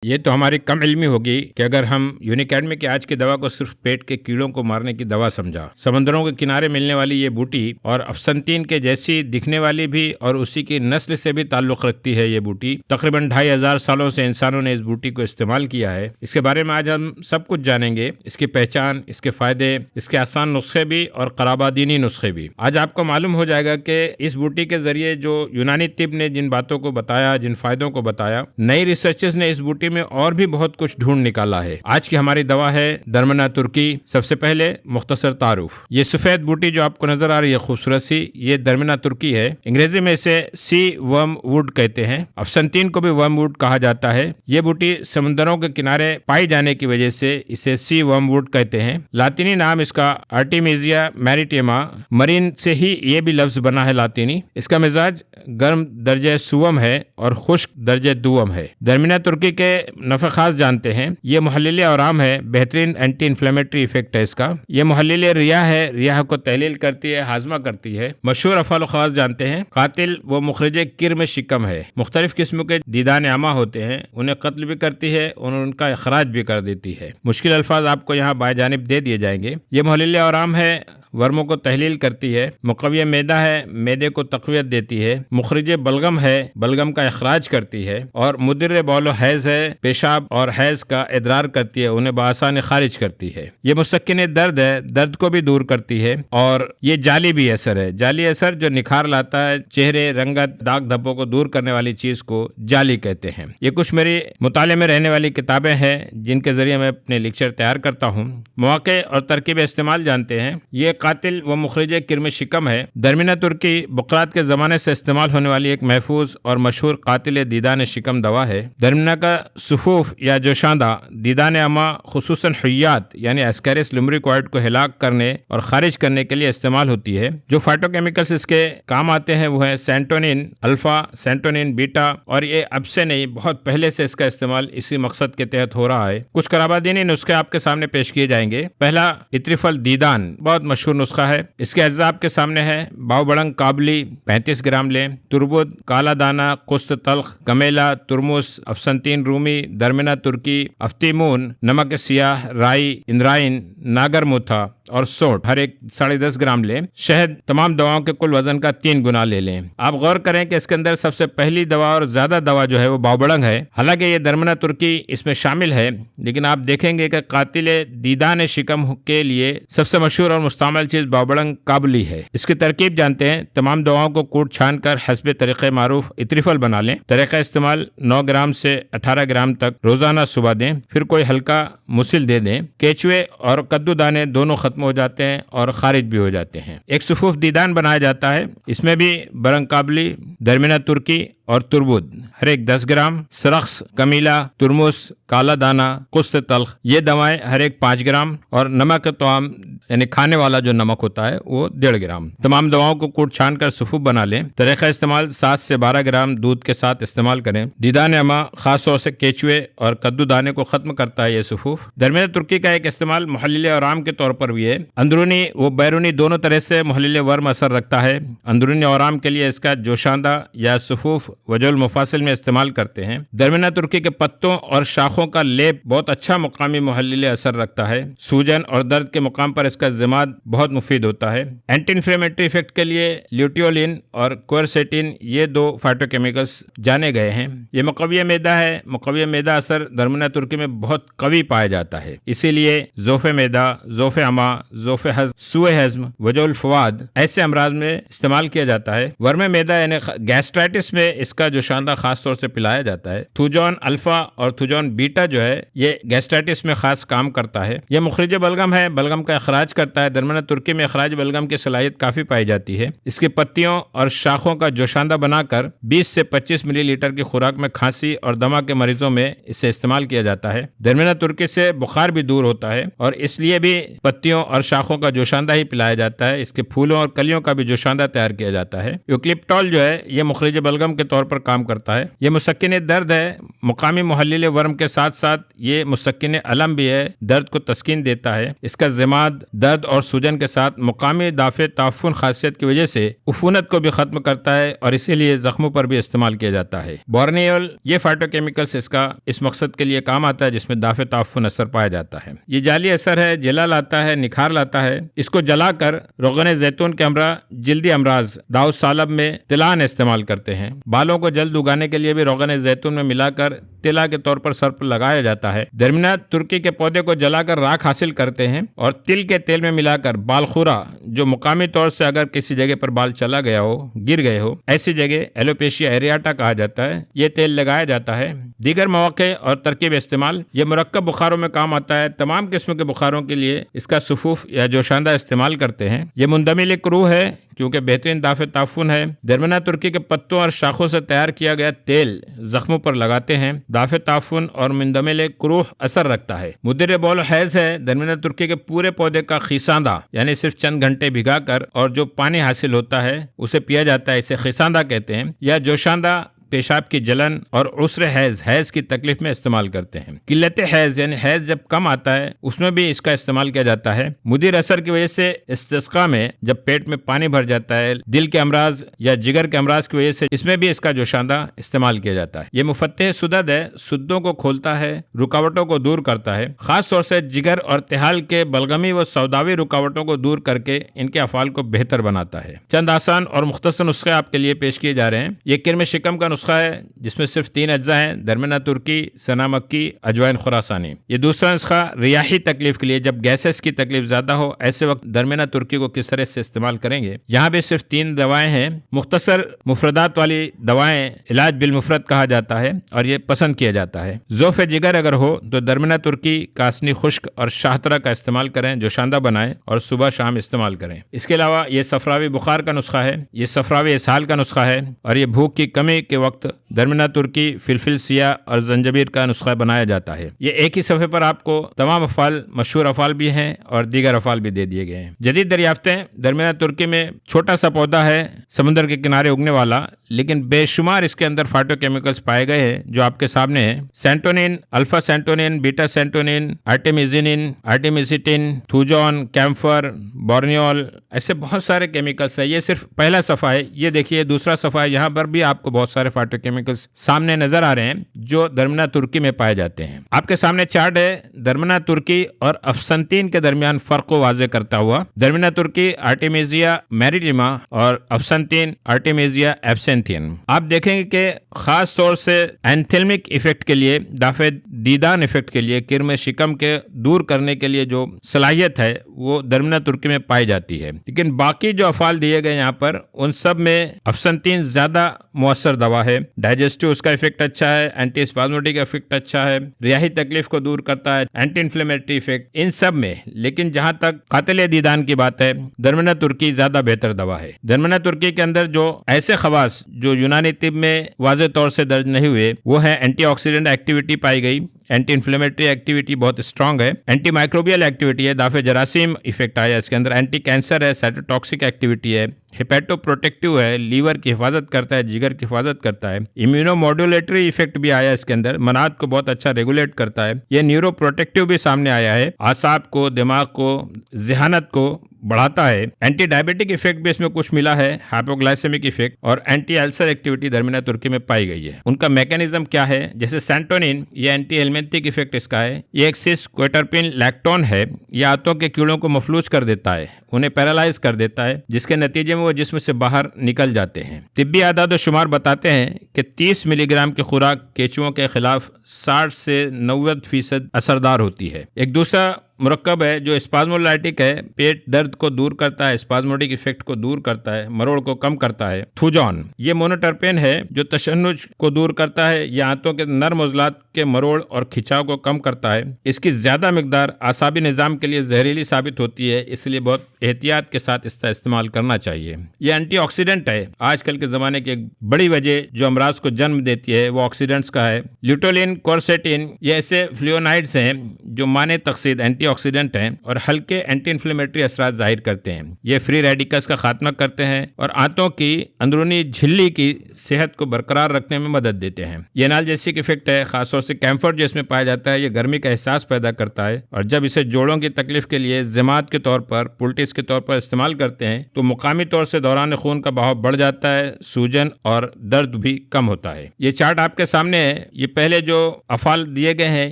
یہ تو ہماری کم علمی ہوگی کہ اگر ہم یونیکیڈمی کی آج کی دوا کو صرف پیٹ کے کیڑوں کو مارنے کی دوا سمجھا۔ سمندروں کے کنارے ملنے والی یہ بوٹی اور افسنتین کے جیسی دکھنے والی بھی اور اسی کی نسل سے بھی تعلق رکھتی ہے یہ بوٹی۔ تقریباً 2500 سالوں سے انسانوں نے اس بوٹی کو استعمال کیا ہے۔ اس کے بارے میں آج ہم سب کچھ جانیں گے، اس کی پہچان، اس کے فائدے، اس کے آسان نسخے بھی اور قرابہ دینی نسخے بھی۔ آج آپ کو معلوم ہو جائے گا کہ اس بوٹی کے ذریعے جو یونانی طب نے جن باتوں کو بتایا، جن فائدوں کو بتایا، نئی ریسرچز نے اس بوٹی میں اور بھی بہت کچھ ڈھونڈ نکالا ہے۔ آج کی ہماری دوا ہے درمنا ترکی۔ سب سے پہلے مختصر تعارف۔ یہ سفید بوٹی جو آپ کو نظر آ رہی ہے خوبصورت سی، یہ درمنا ترکی ہے۔ انگریزی میں اسے سی ورم ووڈ کہتے ہیں۔ افسنتین کو بھی ورم ووڈ کہا جاتا ہے۔ یہ بوٹی سمندروں کے کنارے پائی جانے کی وجہ سے اسے سی ورم ووڈ کہتے ہیں۔ لاطینی نام اس کا آرٹیمیزیا میریٹیما، مرین سے ہی یہ بھی لفظ بنا ہے لاطینی۔ اس کا مزاج گرم درجہ سوم ہے اور خشک درجہ دوم ہے۔ درمنا ترکی کے نفع خاص جانتے ہیں۔ یہ محلل آرام ہے، بہترین اینٹی انفلیمیٹری ایفیکٹ ہے اس کا۔ یہ محلل ریاح ہے، ریاح کو تحلیل کرتی ہے، ہاضمہ کرتی ہے۔ مشہور افعال و خواص جانتے ہیں۔ قاتل و مخرج کرم شکم ہے۔ مختلف قسم کے دیدان عامہ ہوتے ہیں، انہیں قتل بھی کرتی ہے اور ان کا اخراج بھی کر دیتی ہے۔ مشکل الفاظ آپ کو یہاں بائیں جانب دے دیے جائیں گے۔ یہ محلل آرام ہے، ورموں کو تحلیل کرتی ہے۔ مقوی معدہ ہے، معدے کو تقویت دیتی ہے۔ مخرج بلغم ہے، بلغم کا اخراج کرتی ہے۔ اور مدر بول و حیض ہے، پیشاب اور حیض کا ادرار کرتی ہے، انہیں بآسانی خارج کرتی ہے۔ یہ مسکن درد ہے، درد کو بھی دور کرتی ہے۔ اور یہ جالی بھی اثر ہے، جالی اثر جو نکھار لاتا ہے، چہرے، رنگت، داغ دھبوں کو دور کرنے والی چیز کو جالی کہتے ہیں۔ یہ کچھ میری مطالعے میں رہنے والی کتابیں ہیں جن کے ذریعے میں اپنے لیکچر تیار کرتا ہوں۔ مواقع اور ترکیب استعمال جانتے ہیں۔ یہ قاتل و مخرج کرم شکم ہے۔ درمنا ترکی بقرات کے زمانے سے استعمال ہونے والی ایک محفوظ اور مشہور قاتل دیدان شکم دوا ہے۔ درمنا کا صفوف یا جوشاندہ دیدان عامہ خصوصاً حیات یعنی اسکیرس لمبریکوائڈ کو ہلاک کرنے اور خارج کرنے کے لیے استعمال ہوتی ہے۔ جو فائٹو کیمیکلز اس کے کام آتے ہیں وہ ہے سینٹونین الفا، سینٹونین بیٹا، اور یہ اب سے نہیں بہت پہلے سے اس کا استعمال اسی مقصد کے تحت ہو رہا ہے۔ کچھ قرابہ دینی نسخے آپ کے سامنے پیش کیے جائیں گے۔ پہلا اتریفل دیدان، بہت مشہور نسخہ ہے۔ اس کے اجزاء آپ کے سامنے ہے۔ باو بڑنگ کابلی 35 گرام لیں، تربت، کالا دانہ، قسط تلخ، کمیلا، ترمس، افسنتین رومی، درمنا ترکی، افتیمون، نمک سیاہ، رائی، اندرائن، ناگر موتھا اور سونٹ ہر ایک 10.5 گرام لیں۔ شہد تمام دواؤں کے کل وزن کا 3 گنا لے لیں۔ آپ غور کریں کہ اس کے اندر سب سے پہلی دوا اور زیادہ دوا جو ہے وہ باو بڑنگ ہے۔ حالانکہ یہ درمنا ترکی اس میں شامل ہے، لیکن آپ دیکھیں گے کہ قاتل دیدان شکم کے لیے سب سے مشہور اور مستعمل چیز باو بڑنگ کابلی ہے۔ اس کی ترکیب جانتے ہیں۔ تمام دواؤں کو کوٹ چھان کر حسب طریقے معروف اتریفل بنا لیں۔ طریقہ استعمال 9 گرام سے 18 گرام تک روزانہ صبح دیں، پھر کوئی ہلکا مسل دے دیں۔ کیچوے اور کدو دانے دونوں ختم ہو جاتے ہیں اور خارج بھی ہو جاتے ہیں۔ ایک صفوف دیدان بنایا جاتا ہے، اس میں بھی برنگ کابلی، درمنا ترکی اور تربت ہر ایک 10 گرام، سرخس، کمیلا، ترمس، کالا دانہ، قسط تلخ یہ دوائیں ہر ایک 5 گرام، اور نمک توام یعنی کھانے والا جو نمک ہوتا ہے وہ 1.5 گرام۔ تمام دواؤں کو کوٹ چھان کر صفوف بنا لیں۔ طریقہ استعمال 7 سے 12 گرام دودھ کے ساتھ استعمال کریں۔ دیدان عامہ خاص طور سے کیچوے اور کدو دانے کو ختم کرتا ہے یہ صفوف۔ درمنا ترکی کا ایک استعمال محلل آرام کے طور پر بھی ہے۔ اندرونی و بیرونی دونوں طرح سے محلل ورم اثر رکھتا ہے۔ اندرونی آرام کے لیے اس کا جوشاندہ یا صفوف وجہ المفاصل میں استعمال کرتے ہیں۔ درمنا ترکی کے پتوں اور شاخوں کا لیپ بہت اچھا مقامی محلل اثر رکھتا ہے۔ سوجن اور درد کے مقام پر اس کا ضماد بہت مفید ہوتا ہے۔ اینٹی انفلیمیٹری ایفیکٹ کے لیے لیوٹیولین اور کوئرسیٹین یہ 2 فائٹو کیمیکلز جانے گئے ہیں۔ یہ مقوی معدہ ہے۔ مقوی معدہ اثر درمنا ترکی میں بہت قوی پایا جاتا ہے، اسی لیے ذوف معدہ، ذوف عامہ، ذوف ہضم، سوء ہضم، وجع الفواد ایسے امراض میں استعمال کیا جاتا ہے۔ ورم معدہ یعنی گیسٹرائٹس میں اس کا جوشاندہ خاص طور سے پلایا جاتا ہے۔ تھوجون الفا اور تھوجون بیٹا جو ہے یہ گیسٹرائٹس میں خاص کام کرتا ہے۔ یہ مخرج بلغم ہے، بلغم کا اخراج کرتا ہے۔ درمنا ترکی میں اخراج بلغم کی صلاحیت کافی پائی جاتی ہے۔ اس کی پتیوں اور شاخوں کا جوشاندہ بنا کر 20 سے 25 ملی لیٹر کی خوراک میں کھانسی اور دمہ کے مریضوں میں اسے استعمال کیا جاتا ہے۔ درمنا ترکی سے بخار بھی دور ہوتا ہے اور اس لیے بھی پتیوں اور شاخوں کا جوشاندہ ہی پلایا جاتا ہے۔ اس کے پھولوں اور کلیوں کا بھی جوشاندہ تیار کیا جاتا ہے۔ یوکلپٹول جو ہے یہ مخرج بلغم کے طور طور پر کام کرتا ہے۔ یہ مسکن درد ہے، مقامی محلل ورم کے ساتھ ساتھ یہ مسکن الم بھی ہے، درد کو تسکین دیتا ہے۔ اس کا ضماد درد اور سوجن کے ساتھ مقامی دافع تعفن خاصیت کی وجہ سے عفونت کو بھی ختم کرتا ہے اور اسی لیے زخموں پر بھی استعمال کیا جاتا ہے۔ بورنیول یہ فائٹو کیمیکلز اس مقصد کے لیے کام آتا ہے جس میں دافع تعفن اثر پایا جاتا ہے۔ یہ جعلی اثر ہے، جلا لاتا ہے، نکھار لاتا ہے۔ اس کو جلا کر روغن زیتون کے ہمراہ جلدی امراض داؤ سالب میں تلان استعمال کرتے ہیں۔ بالوں کو جلد اگانے کے لیے بھی روغن زیتون میں ملا کر تلا کے طور پر سر پر لگایا جاتا ہے۔ درمینا ترکی کے پودے کو جلا کر راکھ حاصل کرتے ہیں اور تل کے تیل میں ملا کر بال خورا، جو مقامی طور سے اگر کسی جگہ پر بال چلا گیا ہو، گر گئے ہو، ایسی جگہ ایلوپیشیا ایریاٹا کہا جاتا ہے، یہ تیل لگایا جاتا ہے۔ دیگر مواقع اور ترکیب استعمال، یہ مرکب بخاروں میں کام آتا ہے۔ تمام قسم کے بخاروں کے لیے اس کا صفوف یا جوشاندہ استعمال کرتے ہیں۔ یہ مندمل روح ہے کیونکہ بہترین دافع تعفن ہے۔ درمینا ترکی کے پتوں اور شاخوں سے تیار کیا گیا تیل زخموں پر لگاتے ہیں، دافع تعفن اور مندمل روح اثر رکھتا ہے۔ مدر بول حیض ہے، درمینا ترکی کے پورے پودے کا خیساندہ یعنی صرف چند گھنٹے بھگا کر اور جو پانی حاصل ہوتا ہے اسے پیا جاتا ہے، اسے خیساندہ کہتے ہیں۔ یا جوشاندہ پیشاب کی جلن اور عسر حیض کی تکلیف میں استعمال کرتے ہیں۔ قلت حیض یعنی حیض جب کم آتا ہے اس میں بھی اس کا استعمال کیا جاتا ہے۔ مدیر اثر کی وجہ سے استسقاء میں جب پیٹ میں پانی بھر جاتا ہے، دل کے امراض یا جگر کے امراض کی وجہ سے اس میں بھی اس کا جوشاندہ استعمال کیا جاتا ہے۔ یہ مفتح سدد ہے، سدوں کو کھولتا ہے، رکاوٹوں کو دور کرتا ہے، خاص طور سے جگر اور تحال کے بلغمی و سوداوی رکاوٹوں کو دور کر کے ان کے افعال کو بہتر بناتا ہے۔ چند آسان اور مختصر نسخے آپ کے لیے پیش کیے جا رہے ہیں۔ یہ کرم شکم کا نسخہ ہے جس میں صرف 3 اجزاء ہیں، درمینا ترکی، سنا مکی، اجوائن خراسانی۔ یہ دوسرا نسخہ ریاحی تکلیف کے لیے، جب گیسز کی تکلیف زیادہ ہو، ایسے وقت درمینا ترکی کو کس طرح سے استعمال کریں گے۔ یہاں بھی صرف 3 دوائیں ہیں، مختصر مفردات والی دوائیں علاج بالمفرد کہا جاتا ہے اور یہ پسند کیا جاتا ہے۔ ذوف جگر اگر ہو تو درمینا ترکی، کاسنی خشک اور شاہترہ کا استعمال کریں، جوشاندہ بنائیں اور صبح شام استعمال کریں۔ اس کے علاوہ یہ صفراوی بخار کا نسخہ ہے، یہ صفراوی اسہال کا نسخہ ہے اور یہ بھوک کی کمی کے وقت درمینا ترکی، فلفل سیاہ اور زنجبیل کا نسخہ بنایا جاتا ہے۔ یہ ایک ہی صفحے پر آپ کو تمام افعال، مشہور افعال بھی ہیں اور دیگر افعال بھی دے دیے گئے ہیں۔ جدید دریافتیں، درمینا ترکی میں چھوٹا سا پودا ہے سمندر کے کنارے اگنے والا، لیکن بے شمار اس کے اندر فائٹو کیمیکلز پائے گئے ہیں جو آپ کے سامنے ہیں۔ سینٹونین، الفا سینٹونین، بیٹا سینٹونین، آرٹیمیزینین، آرٹیمیزیٹین، تھوجون، کیمفر، بورنیول، ایسے بہت سارے کیمیکلز ہیں۔ یہ صرف پہلا صفحہ ہے، یہ دیکھیے دوسرا صفحہ ہے، یہاں پر بھی آپ کو بہت سارے فائٹو کیمیکلز سامنے نظر آ رہے ہیں جو درمینا ترکی میں پائے جاتے ہیں۔ آپ کے سامنے چارٹ ہے درمینا ترکی اور افسنتین کے درمیان فرق کو واضح کرتا ہوا۔ درمینا ترکی آرٹیمیزیا میریٹیما اور افسنتین آرٹیمیزیا ایبسینتھین۔ آپ دیکھیں گے کہ خاص طور سے اینتھلمک ایفیکٹ کے لیے، دافع دیدان ایفیکٹ کے لیے، کرم شکم کے دور کرنے کے لیے جو صلاحیت ہے وہ درمینا ترکی میں پائی جاتی ہے، لیکن باقی جو افعال دیے گئے یہاں پر ان سب میں افسنتین زیادہ مؤثر دوا ہے۔ ڈائجسٹو اس کا ایفیکٹ اچھا ہے، اینٹی اسپازموٹک کا ایفیکٹ اچھا ہے، ریاحی تکلیف کو دور کرتا ہے، اینٹی انفلیمیٹری ایفیکٹ ان سب میں، لیکن جہاں تک قاتل دیدان کی بات ہے درمینا ترکی زیادہ بہتر دوا ہے۔ درمینا ترکی کے اندر جو ایسے خواص جو یونانی طب میں واضح طور سے درج نہیں ہوئے وہ ہے اینٹی آکسیڈنٹ ایکٹیویٹی پائی گئی، اینٹی انفلیمیٹری ایکٹیویٹی بہت اسٹرانگ ہے، اینٹی مائکروبیل ایکٹیویٹی ہے، دافع جراثیم ایفیکٹ آیا اس کے اندر، اینٹی کینسر ہے، سائٹوٹاکسک ایکٹیویٹی ہے، ہیپیٹو پروٹیکٹیو ہے، لیور کی حفاظت کرتا ہے، جگر کی حفاظت کرتا ہے، امیونو ماڈولیٹری ایفیکٹ بھی آیا اس کے اندر، مناعت کو بہت اچھا ریگولیٹ کرتا ہے، یہ نیورو پروٹیکٹیو بھی سامنے آیا ہے، اعصاب کو، دماغ کو، ذہانت کو بڑھاتا ہے، اینٹی ڈائبیٹک ایفیکٹ بھی اس میں کچھ ملا ہے، ہائپوگلائسیمک ایفیکٹ اور اینٹی السر ایکٹیویٹی درمینا ترکی میں پائی گئی ہے۔ ان کا میکینزم کیا ہے؟ جیسے سینٹونین، یہ اینٹی ہیلمنتھک ایفیکٹ اس کا ہے، یہ ایک سس کوئٹرپین لیکٹون ہے، یہ آنتوں کے کیڑوں کو مفلوج کر دیتا ہے، انہیں پیرالائز کر دیتا ہے، جس کے نتیجے میں وہ جسم سے باہر نکل جاتے ہیں۔ طبی اعداد و شمار بتاتے ہیں کہ 30 ملی گرام کی خوراک کیچوؤں کے خلاف 60 سے 90% اثردار ہوتی ہے۔ ایک دوسرا مرکب ہے جو اسپازمولائٹک ہے، پیٹ درد کو دور کرتا ہے، اسپازموٹک ایفیکٹ کو دور کرتا ہے، مروڑ کو کم کرتا ہے۔ تھوجون، یہ مونوٹرپین ہے جو تشنج کو دور کرتا ہے، یہ آنتوں کے نرم عضلات کے مروڑ اور کھچاؤ کو کم کرتا ہے۔ اس کی زیادہ مقدار اعصابی نظام کے لیے زہریلی ثابت ہوتی ہے، اس لیے بہت احتیاط کے ساتھ اس کا استعمال کرنا چاہیے۔ یہ اینٹی آکسیڈنٹ ہے، آج کل کے زمانے کی ایک بڑی وجہ جو امراض کو جنم دیتی ہے وہ آکسیڈنٹس کا ہے۔ لیوٹولین، کورسیٹین، یہ ایسے فلیونائڈز ہیں جو مانع تقسید اینٹی آکسیڈنٹ ہیں اور ہلکے اینٹی انفلیمیٹری اثرات ظاہر کرتے ہیں۔ یہ فری ریڈیکلز کا خاتمہ کرتے ہیں اور آنتوں کی اندرونی جھلی کی صحت کو برقرار رکھنے میں مدد دیتے ہیں۔ یہ انالجیسک افیکٹ ہے، خاص طور سے کیمفر جو اس میں پایا جاتا ہے، یہ گرمی کا احساس پیدا کرتا ہے، اور جب اسے جوڑوں کی تکلیف کے لیے ضماد کے طور پر، پولٹس کے طور پر استعمال کرتے ہیں تو مقامی طور سے دوران خون کا بہاؤ بڑھ جاتا ہے، سوجن اور درد بھی کم ہوتا ہے۔ یہ چارٹ آپ کے سامنے ہے، یہ پہلے جو افعال دیے گئے ہیں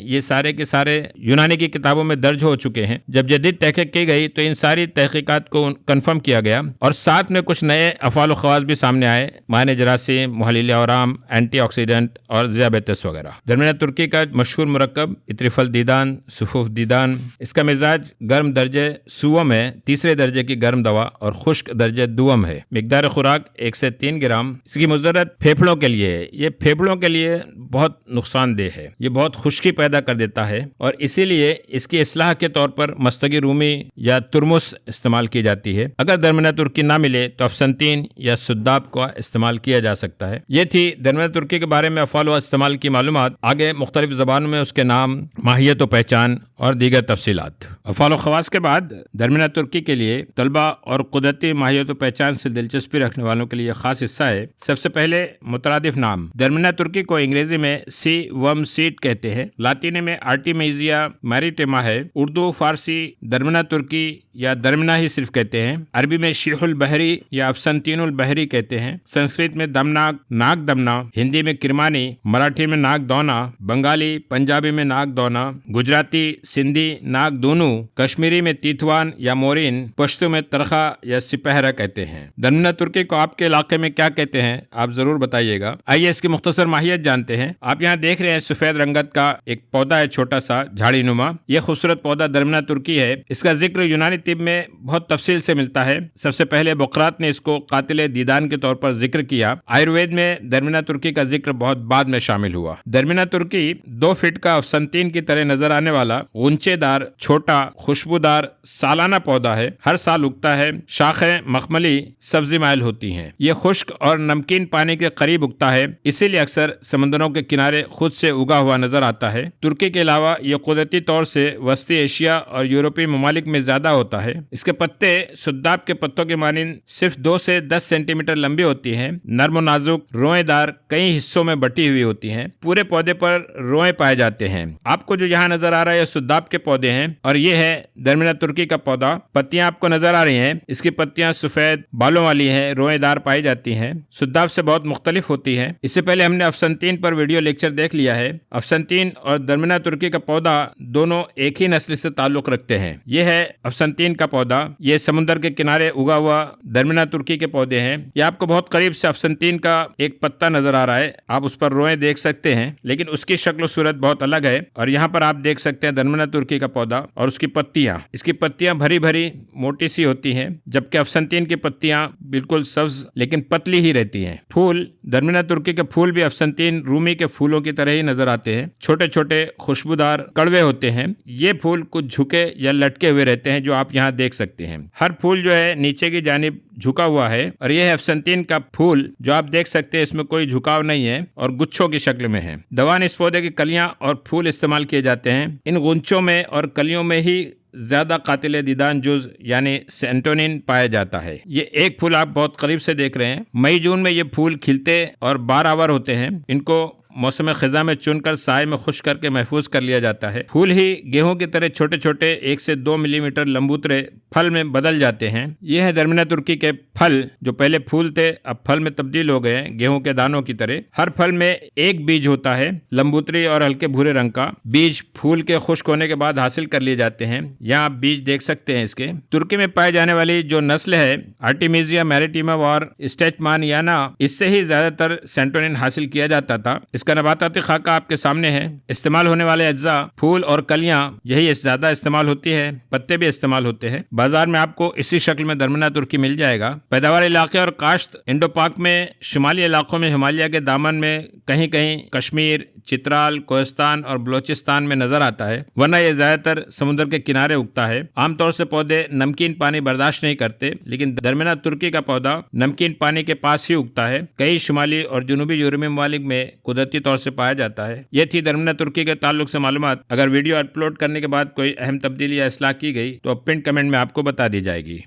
یہ سارے کے سارے یونانی کی کتابوں میں درج ہو چکے ہیں۔ جب جدید تحقیق کی گئی تو ان ساری تحقیقات کو کنفرم کیا گیا اور ساتھ میں کچھ نئے افعال و خواص بھی سامنے آئے، معنی جراثیم، محلل اورام، اینٹی آکسیڈنٹ اور ذیابیطس وغیرہ۔ درمیانہ ترکی کا مشہور مرکب اتریفل دیدان، صفوف دیدان، اس کا مزاج گرم درجے سوم ہے، تیسرے درجے کی گرم دوا، اور خشک درجے دوم ہے۔ مقدار خوراک 1 سے 3 گرام۔ اس کی مضرت پھیپھڑوں کے لیے ہے، یہ پھیپھڑوں کے لیے بہت نقصان دہ ہے، یہ بہت خشکی پیدا کر دیتا ہے، اور اسی لیے اس کی اصلاح کے طور پر مستگی رومی یا ترمس استعمال کی جاتی ہے۔ اگر درمیانہ ترکی نہ ملے تو افسنتین یا سداب کا استعمال کیا جا سکتا ہے۔ یہ تھی درمیانہ ترکی کے بارے میں افعال و استعمال کی معلومات۔ آگے مختلف زبانوں میں اس کے نام، ماہیت و پہچان اور دیگر تفصیلات۔ افعال و خواص کے بعد درمیانہ ترکی کے لیے طلبہ اور قدرتی ماہیت و پہچان سے دلچسپی رکھنے والوں کے لیے خاص حصہ ہے۔ سب سے پہلے مترادف نام۔ درمیانہ ترکی کو انگریزی میں سی وم سیٹ کہتے ہیں، لاطینی میں آرٹیمیزیا میریٹیما ہے، اردو فارسی درمیانہ ترکی یا درمیانہ ہی صرف کہتے ہیں، عربی میں شیخ البحری یا افسنتین البحری کہتے ہیں، سنسکرت میں دمناک، ناگ دمنا، ہندی میں کرمانی، مراٹھی میں ناگ دونا، بنگالی پنجابی میں ناگ دونا، گجراتی سندھی ناگ دونو، کشمیری میں تیتوان یا مورین، پشتو میں ترخا یا سپہرا کہتے ہیں۔ درمیانہ ترکی کو آپ کے علاقے میں کیا کہتے ہیں آپ ضرور بتائیے گا۔ آئیے اس کی مختصر ماہیت جانتے ہیں۔ آپ یہاں دیکھ رہے ہیں سفید رنگت کا ایک پودا ہے، چھوٹا سا جھاڑی نما۔ یہ خوبصورت پودا درمیانہ ترکی ہے۔ اس کا ذکر یونانی طب میں بہت تفصیل سے ملتا ہے۔ سب سے پہلے بقراط نے اس کو قاتل دیدان کے طور پر ذکر کیا۔ آیوروید میں درمیانہ ترکی کا ذکر بہت بعد میں شامل ہوا۔ درمیانہ ترکی 2 فٹ کا افسنتین کی طرح نظر آنے والا غنچے دار، چھوٹا، خوشبودار سالانہ پودا ہے۔ ہر سال اگتا ہے۔ شاخیں مخملی سبزی مائل ہوتی ہیں۔ یہ خشک اور نمکین پانی کے قریب اگتا ہے، اسی لیے اکثر سمندروں کے کنارے خود سے اگا ہوا نظر آتا ہے۔ ترکی کے علاوہ یہ قدرتی طور سے وسطی ایشیا اور یورپی ممالک میں زیادہ ہوتا ہے۔ اس کے پتے سداب کے پتوں کے مانند صرف 2 سے 10 سینٹی میٹر لمبی ہوتی ہیں، نرم و نازک، روئیں دار، کئی حصوں میں بٹی ہوئی ہوتی ہیں۔ پورے پودے پر روئیں پائے جاتے ہیں۔ آپ کو جو یہاں نظر آ رہا ہے یہ سداب کے پودے ہیں، اور یہ ہے درمیانہ ترکی کا پودا۔ پتیاں آپ کو نظر آ رہی ہیں، اس کی پتیاں سفید بالوں والی ہیں، روئیں دار پائی جاتی ہیں، سداب سے بہت مختلف ہوتی ہیں۔ اس سے پہلے ہم نے افسنتین پر ویڈیو لیکچر دیکھ لیا ہے۔ افسنتین اور درمیانہ ترکی کا پودا دونوں ایک ہی نسل سے تعلق رکھتے ہیں۔ یہ ہے افسنتین کا پودا، یہ سمندر کے کنارے اگا ہوا درمیانہ ترکی کے پودے ہیں۔ یہ آپ کو بہت قریب سے افسنتین کا ایک پتا نظر آ رہا ہے، آپ اس پر روئیں دیکھ سکتے ہیں، لیکن اس کی شکل و صورت بہت الگ ہے۔ اور یہاں پر آپ دیکھ سکتے ہیں درمیانہ ترکی کا پودا اور اس کی پتیاں، اس کی پتیاں بھری بھری موٹی سی ہوتی ہیں، جبکہ افسنتین کی پتیاں بالکل سبز لیکن پتلی ہی رہتی ہیں۔ پھول، درمیانہ ترکی کے پھول بھی افسنتین رومی کے پھولوں کی طرح ہی نظر آتے ہیں، چھوٹے چھوٹے خوشبودار کڑوے ہوتے ہیں۔ یہ پھول کچھ جھکے یا لٹکے ہوئے رہتے ہیں جو آپ یہاں دیکھ سکتے ہیں۔ ہر پھول جو ہے نیچے کی جانب جھکا ہوا ہے، اور یہ ہے افسنتین کا پھول جو آپ دیکھ سکتے ہیں، اس میں کوئی جھکاؤ نہیں ہے اور گچھوں کی شکل میں ہے۔ دوان اس پودے کی کلیاں اور پھول استعمال کیے جاتے ہیں۔ ان گنچوں میں اور کلیوں میں ہی زیادہ قاتل دیدان جز یعنی سینٹونین پایا جاتا ہے۔ یہ ایک پھول آپ بہت قریب سے دیکھ رہے ہیں۔ مئی جون میں یہ پھول کھلتے اور 12 آور ہوتے ہیں۔ ان کو موسم خزاں میں چن کر سائے میں خشک کر کے محفوظ کر لیا جاتا ہے۔ پھول ہی گیہوں کی طرح چھوٹے چھوٹے 1 سے 2 ملی میٹر لمبوترے پھل میں بدل جاتے ہیں۔ یہ ہے درمیانہ ترکی کے پھل، جو پہلے پھول تھے اب پھل میں تبدیل ہو گئے ہیں، گیہوں کے دانوں کی طرح۔ ہر پھل میں ایک بیج ہوتا ہے، لمبوتری اور ہلکے بھورے رنگ کا۔ بیج پھول کے خشک ہونے کے بعد حاصل کر لیے جاتے ہیں۔ یہاں آپ بیج دیکھ سکتے ہیں اس کے۔ ترکی میں پائے جانے والی جو نسل ہے آرٹیمیزیا میریٹیما اور اسٹیچمانیانا، اس سے ہی زیادہ تر سینٹونین حاصل کیا جاتا تھا۔ اس کا نباتاتی خاکہ آپ کے سامنے ہے۔ استعمال ہونے والے اجزاء پھول اور کلیاں یہی زیادہ استعمال ہوتی ہے، پتے بھی استعمال ہوتے ہیں۔ بازار میں آپ کو اسی شکل میں درمیانہ ترکی مل جائے گا۔ پیداوار علاقے اور کاشت انڈو پاک میں، شمالی علاقوں میں ہمالیہ کے دامن میں، کہیں کہیں کشمیر، چترال، کوہستان اور بلوچستان میں نظر آتا ہے، ورنہ یہ زیادہ تر سمندر کے کنارے اگتا ہے۔ عام طور سے پودے نمکین پانی برداشت نہیں کرتے، لیکن درمیانہ ترکی کا پودا نمکین پانی کے پاس ہی اگتا ہے۔ کئی شمالی اور جنوبی یورپی ممالک میں قدرتی طور سے پایا جاتا ہے۔ یہ تھی درمیانہ ترکی کے تعلق سے معلومات۔ اگر ویڈیو اپلوڈ کرنے کے بعد کوئی اہم تبدیلی یا اصلاح کی گئی تو پن کمنٹ میں آپ کو بتا دی جائے گی۔